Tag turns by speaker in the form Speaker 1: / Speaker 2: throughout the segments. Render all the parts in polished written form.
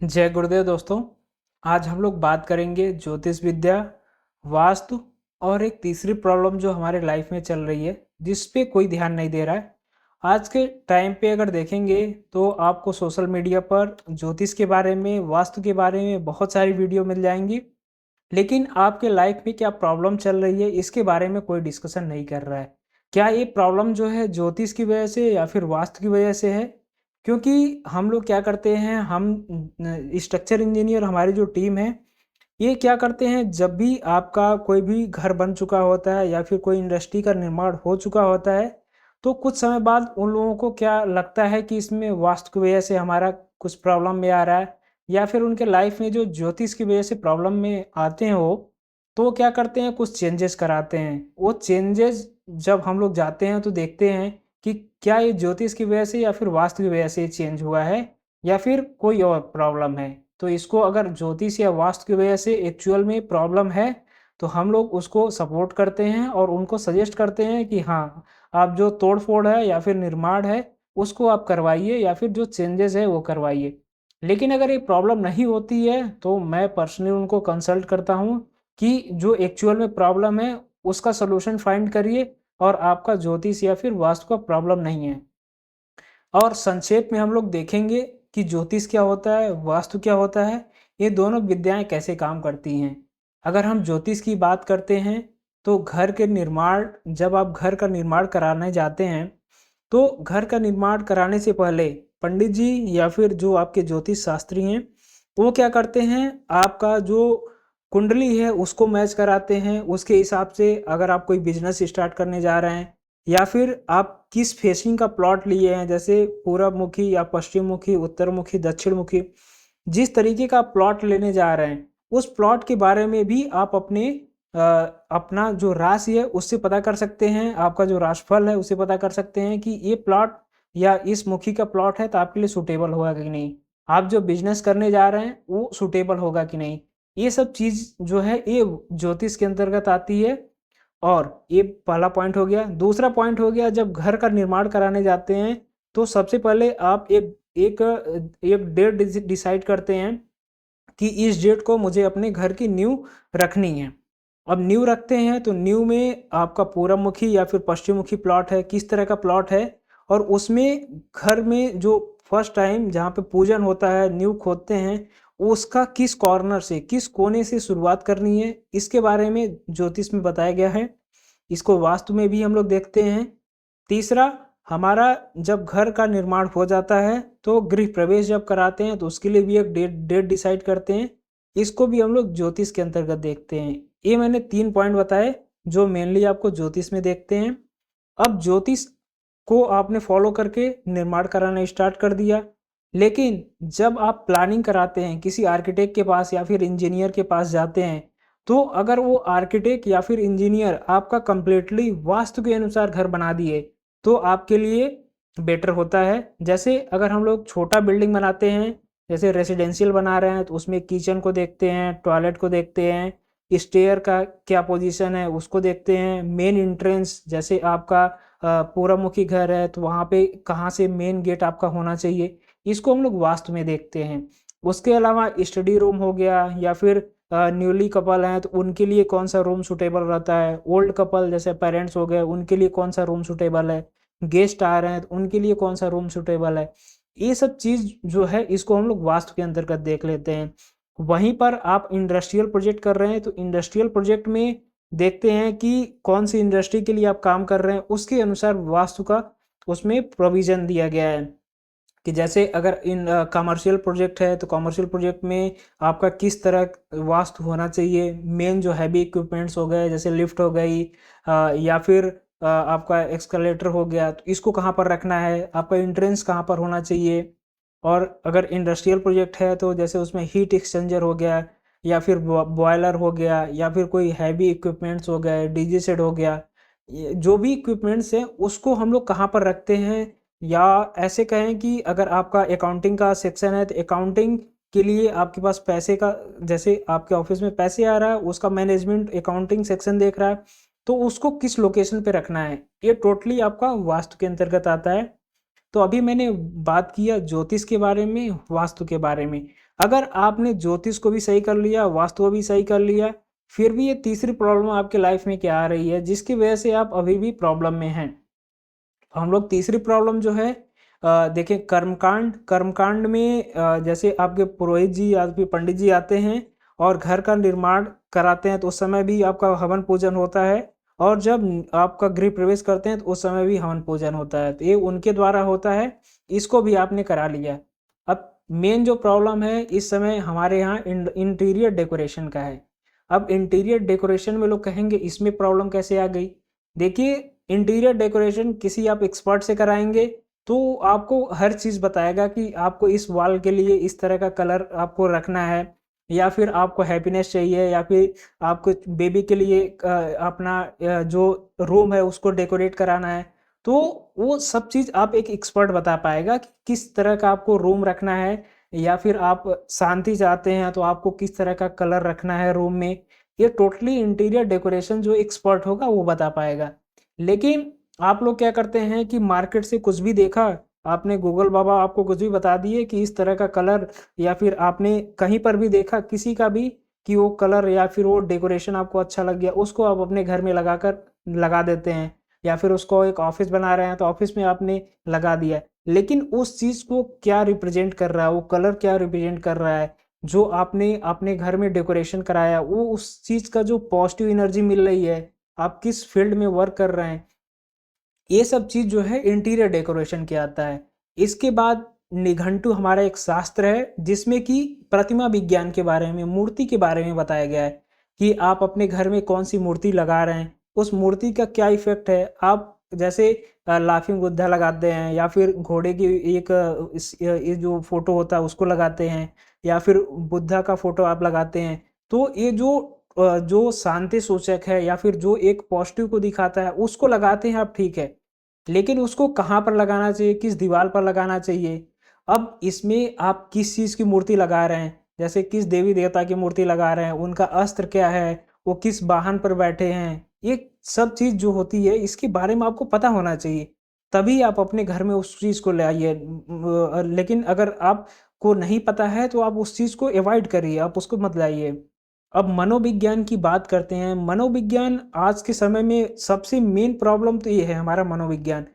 Speaker 1: जय गुरुदेव दोस्तों। आज हम लोग बात करेंगे ज्योतिष विद्या, वास्तु और एक तीसरी प्रॉब्लम जो हमारे लाइफ में चल रही है, जिस पे कोई ध्यान नहीं दे रहा है। आज के टाइम पे अगर देखेंगे तो आपको सोशल मीडिया पर ज्योतिष के बारे में, वास्तु के बारे में बहुत सारी वीडियो मिल जाएंगी, लेकिन आपके लाइफ में क्या प्रॉब्लम चल रही है इसके बारे में कोई डिस्कशन नहीं कर रहा है। क्या ये प्रॉब्लम जो है ज्योतिष की वजह से या फिर वास्तु की वजह से है? क्योंकि हम लोग क्या करते हैं, हम स्ट्रक्चर इंजीनियर हमारी जो टीम है, ये क्या करते हैं, जब भी आपका कोई भी घर बन चुका होता है या फिर कोई इंडस्ट्री का निर्माण हो चुका होता है, तो कुछ समय बाद उन लोगों को क्या लगता है कि इसमें वास्तु की वजह से हमारा कुछ प्रॉब्लम में आ रहा है, या फिर उनके लाइफ में जो ज्योतिष की वजह से प्रॉब्लम में आते हैं तो वो क्या करते हैं, कुछ चेंजेस कराते हैं। वो चेंजेस जब हम लोग जाते हैं तो देखते हैं कि क्या ये ज्योतिष की वजह से या फिर वास्तु की वजह से ये चेंज हुआ है, या फिर कोई और प्रॉब्लम है। तो इसको अगर ज्योतिष या वास्तु की वजह से एक्चुअल में प्रॉब्लम है, तो हम लोग उसको सपोर्ट करते हैं और उनको सजेस्ट करते हैं कि हाँ, आप जो तोड़-फोड़ है या फिर निर्माण है, उसको आप करवाइए या फिर जो चेंजेज़ है वो करवाइए। लेकिन अगर ये प्रॉब्लम नहीं होती है, तो मैं पर्सनली उनको कंसल्ट करता हूँ कि जो एक्चुअल में प्रॉब्लम है, उसका सॉल्यूशन फाइंड करिए और आपका ज्योतिष या फिर वास्तु का प्रॉब्लम नहीं है। और संक्षेप में हम लोग देखेंगे कि ज्योतिष क्या होता है, वास्तु क्या होता है, ये दोनों विद्याएँ कैसे काम करती हैं। अगर हम ज्योतिष की बात करते हैं, तो घर के निर्माण जब आप घर का निर्माण कराने जाते हैं, तो घर का निर्माण कराने से पहले पंडित जी या फिर जो आपके ज्योतिष शास्त्री हैं, वो क्या करते हैं, आपका जो कुंडली है उसको मैच कराते हैं। उसके हिसाब से अगर आप कोई बिज़नेस स्टार्ट करने जा रहे हैं या फिर आप किस फेसिंग का प्लॉट लिए हैं, जैसे पूरब मुखी या पश्चिम मुखी, उत्तर मुखी, दक्षिण मुखी, जिस तरीके का प्लॉट लेने जा रहे हैं, उस प्लॉट के बारे में भी आप अ, अपना जो राशि है उससे पता कर सकते हैं, आपका जो राशिफल है उससे पता कर सकते हैं कि ये प्लॉट या इस मुखी का प्लॉट है तो आपके लिए सूटेबल होगा कि नहीं। आप जो बिज़नेस करने जा रहे हैं वो सूटेबल होगा कि नहीं। ये सब चीज़ जो है ये ज्योतिष के अंतर्गत आती है। और ये पहला पॉइंट हो गया। दूसरा पॉइंट हो गया, जब घर का निर्माण कराने जाते हैं, तो सबसे पहले आप एक डेट डिसाइड करते हैं कि इस डेट को मुझे अपने घर की नींव रखनी है। अब नींव रखते हैं तो नींव में आपका पूरब मुखी या फिर पश्चिम मुखी प्लॉट है, किस तरह का प्लॉट है, और उसमें घर में जो फर्स्ट टाइम जहाँ पे पूजन होता है, नींव खोदते हैं, उसका किस कॉर्नर से, किस कोने से शुरुआत करनी है, इसके बारे में ज्योतिष में बताया गया है। इसको वास्तु में भी हम लोग देखते हैं। तीसरा, हमारा जब घर का निर्माण हो जाता है, तो गृह प्रवेश जब कराते हैं, तो उसके लिए भी एक डेट डेट डिसाइड करते हैं। इसको भी हम लोग ज्योतिष के अंतर्गत देखते हैं। ये मैंने 3 पॉइंट बताए, जो मेनली आपको ज्योतिष में देखते हैं। अब ज्योतिष को आपने फॉलो करके निर्माण कराना स्टार्ट कर दिया, लेकिन जब आप प्लानिंग कराते हैं, किसी आर्किटेक्ट के पास या फिर इंजीनियर के पास जाते हैं, तो अगर वो आर्किटेक्ट या फिर इंजीनियर आपका कंप्लीटली वास्तु के अनुसार घर बना दिए, तो आपके लिए बेटर होता है। जैसे अगर हम लोग छोटा बिल्डिंग बनाते हैं, जैसे रेसिडेंशियल बना रहे हैं, तो उसमें किचन को देखते हैं, टॉयलेट को देखते हैं, स्टेयर का क्या पोजीशन है उसको देखते हैं, मेन एंट्रेंस जैसे आपका पूरबमुखी घर है तो वहाँ पे कहाँ से मेन गेट आपका होना चाहिए, इसको हम लोग वास्तु में देखते हैं। उसके अलावा स्टडी रूम हो गया, या फिर न्यूली कपल हैं तो उनके लिए कौन सा रूम सूटेबल रहता है, ओल्ड कपल जैसे पेरेंट्स हो गए उनके लिए कौन सा रूम सूटेबल है, गेस्ट आ रहे हैं तो उनके लिए कौन सा रूम सूटेबल है। ये सब चीज़ जो है इसको हम लोग वास्तु के अंतर्गत देख लेते हैं। वहीं पर आप इंडस्ट्रियल प्रोजेक्ट कर रहे हैं तो इंडस्ट्रियल प्रोजेक्ट में देखते हैं कि कौन सी इंडस्ट्री के लिए आप काम कर रहे हैं, उसके अनुसार वास्तु का उसमें प्रोविज़न दिया गया है। कि जैसे अगर कमर्शियल प्रोजेक्ट है तो कमर्शियल प्रोजेक्ट में आपका किस तरह वास्तु होना चाहिए। मेन जो हैवी इक्विपमेंट्स हो गए, जैसे लिफ्ट हो गई, या फिर आपका एक्सकलेटर हो गया, तो इसको कहाँ पर रखना है, आपका एंट्रेंस कहाँ पर होना चाहिए। और अगर इंडस्ट्रियल प्रोजेक्ट है तो जैसे उसमें हीट एक्सचेंजर हो गया, या फिर बॉयलर हो गया, या फिर कोई हैवी इक्विपमेंट्स हो गए, डीजी सेट हो गया, ये जो भी इक्विपमेंट्स हैं उसको हम लोग कहाँ पर रखते हैं। या ऐसे कहें कि अगर आपका अकाउंटिंग का सेक्शन है तो अकाउंटिंग के लिए आपके पास पैसे का, जैसे आपके ऑफिस में पैसे आ रहा है, उसका मैनेजमेंट अकाउंटिंग सेक्शन देख रहा है, तो उसको किस लोकेशन पे रखना है, ये टोटली आपका वास्तु के अंतर्गत आता है। तो अभी मैंने बात किया ज्योतिष के बारे में, वास्तु के बारे में। अगर आपने ज्योतिष को भी सही कर लिया, वास्तु को भी सही कर लिया, फिर भी ये तीसरी प्रॉब्लम आपके लाइफ में क्या आ रही है जिसकी वजह से आप अभी भी प्रॉब्लम में हैं। हम लोग तीसरी प्रॉब्लम जो है देखें, कर्मकांड में जैसे आपके पुरोहित जी या फिर पंडित जी आते हैं और घर का निर्माण कराते हैं तो उस समय भी आपका हवन पूजन होता है, और जब आपका गृह प्रवेश करते हैं तो उस समय भी हवन पूजन होता है, तो ये उनके द्वारा होता है। इसको भी आपने करा लिया। अब मेन जो प्रॉब्लम है इस समय हमारे यहाँ इंटीरियर डेकोरेशन का है। अब इंटीरियर डेकोरेशन में लोग कहेंगे इसमें प्रॉब्लम कैसे आ गई। देखिए, इंटीरियर डेकोरेशन किसी आप एक्सपर्ट से कराएंगे तो आपको हर चीज़ बताएगा कि आपको इस वॉल के लिए इस तरह का कलर आपको रखना है, या फिर आपको हैप्पीनेस चाहिए, या फिर आपको बेबी के लिए अपना जो रूम है उसको डेकोरेट कराना है। तो वो सब चीज़ आप एक एक्सपर्ट बता पाएगा कि किस तरह का आपको रूम रखना है, या फिर आप शांति चाहते हैं तो आपको किस तरह का कलर रखना है रूम में। ये टोटली इंटीरियर डेकोरेशन जो एक्सपर्ट होगा वो बता पाएगा। लेकिन आप लोग क्या करते हैं कि मार्केट से कुछ भी देखा, आपने गूगल बाबा आपको कुछ भी बता दिए कि इस तरह का कलर, या फिर आपने कहीं पर भी देखा किसी का भी कि वो कलर या फिर वो डेकोरेशन आपको अच्छा लग गया, उसको आप अपने घर में लगा देते हैं, या फिर उसको एक ऑफिस बना रहे हैं तो ऑफिस में आपने लगा दिया। लेकिन उस चीज़ को क्या रिप्रेजेंट कर रहा है, वो कलर क्या रिप्रेजेंट कर रहा है, जो आपने अपने घर में डेकोरेशन कराया, वो उस चीज़ का जो पॉजिटिव एनर्जी मिल रही है, आप किस फील्ड में वर्क कर रहे हैं, ये सब चीज़ जो है इंटीरियर डेकोरेशन के आता है। इसके बाद निघंटु हमारा एक शास्त्र है जिसमें कि प्रतिमा विज्ञान के बारे में, मूर्ति के बारे में बताया गया है कि आप अपने घर में कौन-सी मूर्ति लगा रहे हैं, उस मूर्ति का क्या इफ़ेक्ट है। आप जैसे लाफिंग बुद्धा लगाते हैं, या फिर घोड़े की एक ये जो फ़ोटो होता है उसको लगाते हैं, या फिर बुद्धा का फ़ोटो आप लगाते हैं। तो ये जो शांति सूचक है या फिर जो एक पॉजिटिव को दिखाता है उसको लगाते हैं आप, ठीक है। लेकिन उसको कहाँ पर लगाना चाहिए, किस दीवार पर लगाना चाहिए? अब इसमें आप किस चीज़ की मूर्ति लगा रहे हैं, जैसे किस देवी-देवता की मूर्ति लगा रहे हैं, उनका अस्त्र क्या है, वो किस वाहन पर बैठे हैं, ये सब चीज़ जो होती है इसके बारे में आपको पता होना चाहिए। तभी आप अपने घर में उस चीज़ को ले आइए। लेकिन अगर आपको नहीं पता है तो आप उस चीज़ को अवॉइड करिए, आप उसको मत लाइए। अब मनोविज्ञान की बात करते हैं। मनोविज्ञान आज के समय में सबसे मेन प्रॉब्लम तो ये है हमारा मनोविज्ञान।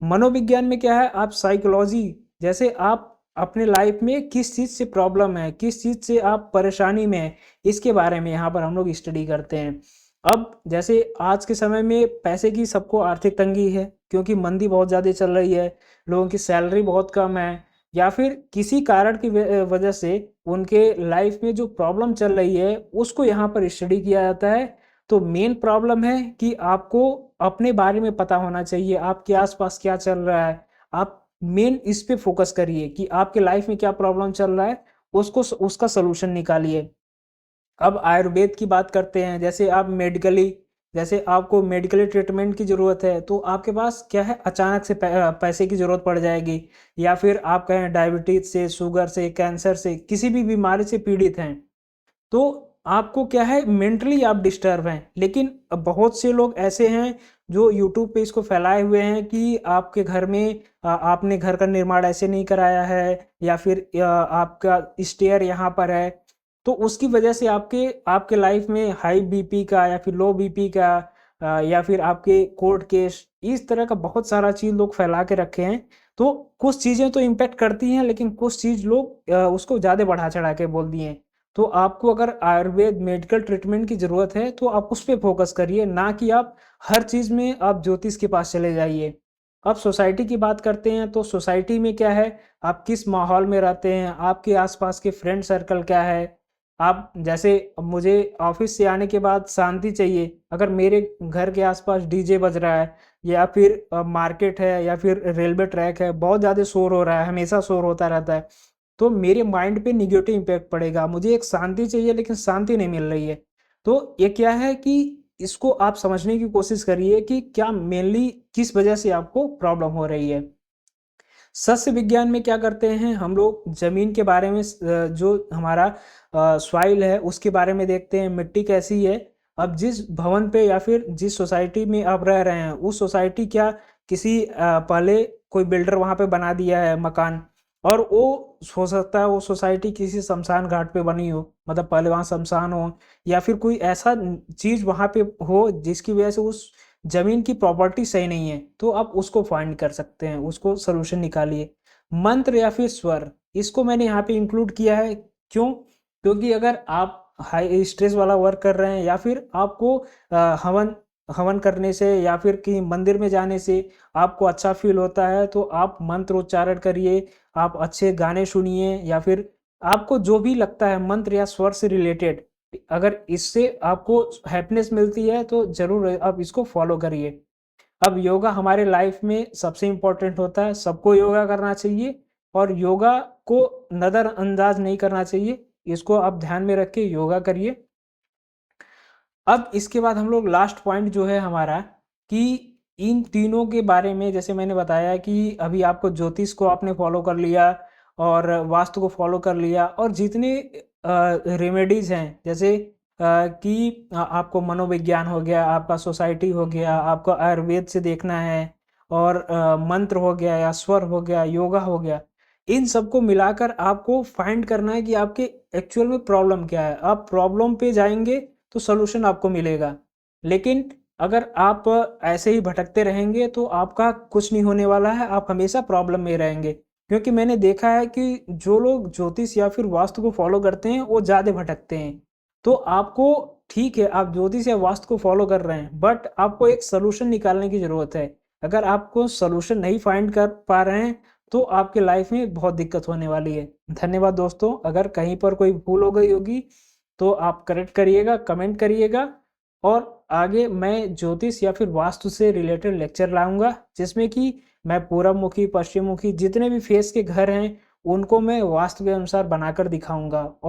Speaker 1: मनोविज्ञान में क्या है, आप साइकोलॉजी, जैसे आप अपने लाइफ में किस चीज़ से प्रॉब्लम है, किस चीज़ से आप परेशानी में हैं, इसके बारे में यहाँ पर हम लोग स्टडी करते हैं। अब जैसे आज के समय में पैसे की सबको आर्थिक तंगी है क्योंकि मंदी बहुत ज़्यादा चल रही है, लोगों की सैलरी बहुत कम है, या फिर किसी कारण की वजह से उनके लाइफ में जो प्रॉब्लम चल रही है उसको यहाँ पर स्टडी किया जाता है। तो मेन प्रॉब्लम है कि आपको अपने बारे में पता होना चाहिए, आपके आसपास क्या चल रहा है। आप मेन इस पे फोकस करिए कि आपके लाइफ में क्या प्रॉब्लम चल रहा है, उसको उसका सॉल्यूशन निकालिए। अब आयुर्वेद की बात करते हैं, जैसे आप मेडिकली, जैसे आपको मेडिकली ट्रीटमेंट की ज़रूरत है तो आपके पास क्या है, अचानक से पैसे की ज़रूरत पड़ जाएगी, या फिर आप कहें डायबिटीज़ से, शुगर से, कैंसर से, किसी भी बीमारी से पीड़ित हैं, तो आपको क्या है, मेंटली आप डिस्टर्ब हैं। लेकिन बहुत से लोग ऐसे हैं जो यूट्यूब पे इसको फैलाए हुए हैं कि आपके घर में आपने घर का निर्माण ऐसे नहीं कराया है, या फिर आपका स्टेयर यहाँ पर है, तो उसकी वजह से आपके आपके लाइफ में हाई बीपी का या फिर लो बीपी का या फिर आपके कोर्ट केस, इस तरह का बहुत सारा चीज़ लोग फैला के रखे हैं। तो कुछ चीज़ें तो इम्पैक्ट करती हैं, लेकिन कुछ चीज़ लोग उसको ज़्यादा बढ़ा चढ़ा के बोल दिए हैं। तो आपको अगर आयुर्वेद मेडिकल ट्रीटमेंट की ज़रूरत है तो आप उस पे फ़ोकस करिए, ना कि आप हर चीज़ में आप ज्योतिष के पास चले जाइए। अब सोसाइटी की बात करते हैं तो सोसाइटी में क्या है, आप किस माहौल में रहते हैं, आपके आस-पास के फ्रेंड सर्कल क्या है। आप जैसे, अब मुझे ऑफ़िस से आने के बाद शांति चाहिए, अगर मेरे घर के आस-पास डीजे बज रहा है, या फिर मार्केट है, या फिर रेलवे ट्रैक है, बहुत ज़्यादा शोर हो रहा है, हमेशा शोर होता रहता है, तो मेरे माइंड पे नेगेटिव इम्पैक्ट पड़ेगा। मुझे एक शांति चाहिए लेकिन शांति नहीं मिल रही है। तो ये क्या है कि इसको आप समझने की कोशिश करिए कि क्या मेनली किस वजह से आपको प्रॉब्लम हो रही है। सस्य विज्ञान में क्या करते हैं हम लोग, ज़मीन के बारे में जो हमारा सॉइल है उसके बारे में देखते हैं, मिट्टी कैसी है। अब जिस भवन पे या फिर जिस सोसाइटी में आप रह रहे हैं, उस सोसाइटी क्या किसी पहले कोई बिल्डर वहाँ पे बना दिया है मकान, और वो हो सकता है वो सोसाइटी किसी शमशान घाट पे बनी हो, मतलब पहले वहाँ शमशान हो, या फिर कोई ऐसा चीज वहाँ पे हो जिसकी वजह से उस जमीन की प्रॉपर्टी सही नहीं है, तो आप उसको फाइंड कर सकते हैं, उसको सोल्यूशन निकालिए। मंत्र या फिर स्वर, इसको मैंने यहाँ पे इंक्लूड किया है। क्यों? क्योंकि अगर आप हाई स्ट्रेस वाला वर्क कर रहे हैं, या फिर आपको हवन हवन करने से या फिर कहीं मंदिर में जाने से आपको अच्छा फील होता है, तो आप मंत्र उच्चारण करिए, आप अच्छे गाने सुनिए, या फिर आपको जो भी लगता है मंत्र या स्वर से रिलेटेड, अगर इससे आपको हैप्पीनेस मिलती है तो ज़रूर आप इसको फॉलो करिए। अब योगा हमारे लाइफ में सबसे इम्पोर्टेंट होता है, सबको योगा करना चाहिए, और योगा को नज़रअंदाज नहीं करना चाहिए, इसको आप ध्यान में रख के योगा करिए। अब इसके बाद हम लोग लास्ट पॉइंट जो है हमारा, कि इन तीनों के बारे में जैसे मैंने बताया कि अभी आपको ज्योतिष को आपने फॉलो कर लिया और वास्तु को फॉलो कर लिया, और जितने रेमेडीज हैं, जैसे कि आपको मनोविज्ञान हो गया, आपका सोसाइटी हो गया, आपको आयुर्वेद से देखना है, और मंत्र हो गया या स्वर हो गया, योगा हो गया, इन सबको मिलाकर आपको फाइंड करना है कि आपके एक्चुअल में प्रॉब्लम क्या है। आप प्रॉब्लम पे जाएंगे तो सॉल्यूशन आपको मिलेगा। लेकिन अगर आप ऐसे ही भटकते रहेंगे तो आपका कुछ नहीं होने वाला है, आप हमेशा प्रॉब्लम में रहेंगे। क्योंकि मैंने देखा है कि जो लोग ज्योतिष या फिर वास्तु को फॉलो करते हैं वो ज़्यादा भटकते हैं। तो आपको, ठीक है आप ज्योतिष या वास्तु को फॉलो कर रहे हैं, बट आपको एक सॉल्यूशन निकालने की ज़रूरत है। अगर आपको सॉल्यूशन नहीं फाइंड कर पा रहे हैं तो आपके लाइफ में बहुत दिक्कत होने वाली है। धन्यवाद दोस्तों, अगर कहीं पर कोई भूल हो गई होगी तो आप करेक्ट करिएगा, कमेंट करिएगा, और आगे मैं ज्योतिष या फिर वास्तु से रिलेटेड लेक्चर लाऊंगा, जिसमें कि मैं पूरब मुखी, पश्चिम मुखी जितने भी फेस के घर हैं उनको मैं वास्तु के अनुसार बनाकर दिखाऊंगा।